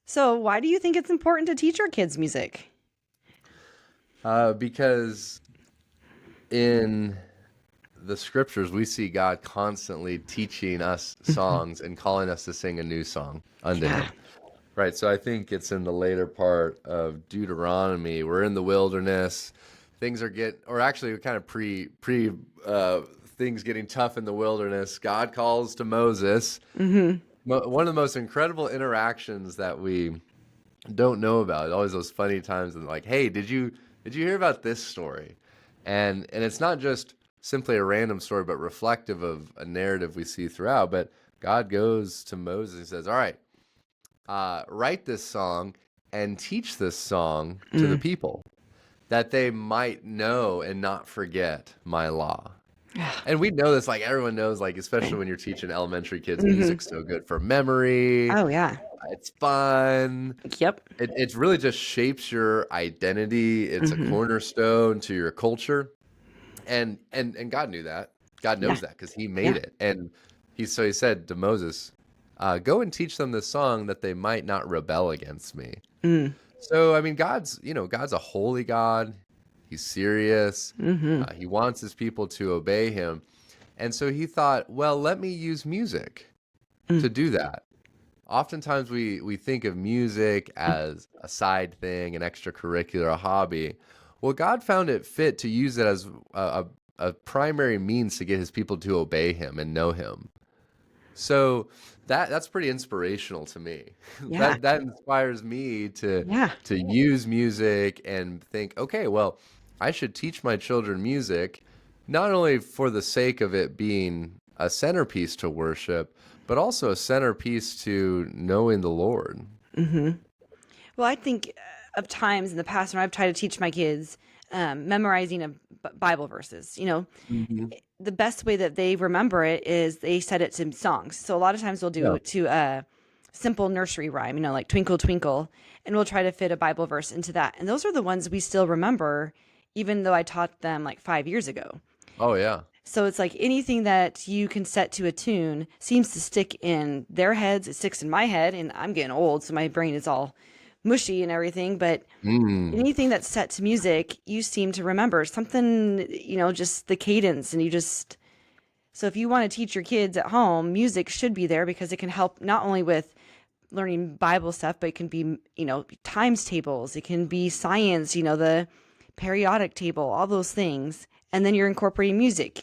So, why do you think it's important to teach our kids music? Because in the scriptures, we see God constantly teaching us Mhm. songs and calling us to sing a new song unto Yeah. Him. Right. So I think it's in the later part of Deuteronomy. We're in the wilderness. Things are or actually kind of uh, things getting tough in the wilderness. God calls to Moses. Hmm. One of the most incredible interactions that we don't know about. Always those funny times and like, hey, did you hear about this story? And it's not just simply a random story, but reflective of a narrative we see throughout. But God goes to Moses and says, "All right, write this song and teach this song to the Mm. people, that they might know and not forget my law." And we know this, like everyone knows, like especially when you're teaching elementary kids, Hmm. music's so good for memory. Oh, yeah. It's fun. Yep. It really just shapes your identity. It's a Hmm. cornerstone to your culture. And God knew that. God Yeah. knows that because He made Yeah. it. And he said to Moses, "Go and teach them this song that they might not rebel against me." Mm. So I mean, God's a holy God. He's serious. Hmm. He wants His people to obey Him. And so He thought, well, let me use music Mm. to do that. Oftentimes we think of music as a side thing, an extracurricular, a hobby. Well, God found it fit to use it as a primary means to get His people to obey Him and know Him. So that's pretty inspirational to me. Yeah. That inspires me Yeah. to use music and think, okay, well, I should teach my children music, not only for the sake of it being a centerpiece to worship, but also a centerpiece to knowing the Lord. Hmm. Well, I think of times in the past when I've tried to teach my kids memorizing of Bible verses. Hmm. The best way that they remember it is they set it to songs. So a lot of times we'll do Yeah. it to a simple nursery rhyme, like Twinkle Twinkle, and we'll try to fit a Bible verse into that. And those are the ones we still remember, even though I taught them like 5 years ago. Oh yeah. So it's like anything that you can set to a tune seems to stick in their heads. It sticks in my head, and I'm getting old, so my brain is all mushy and everything. But Mm. anything that's set to music, you seem to remember something, just the cadence, and you just. So if you want to teach your kids at home, music should be there because it can help not only with learning Bible stuff, but it can be, times tables. It can be science, the periodic table, all those things. And then you're incorporating music.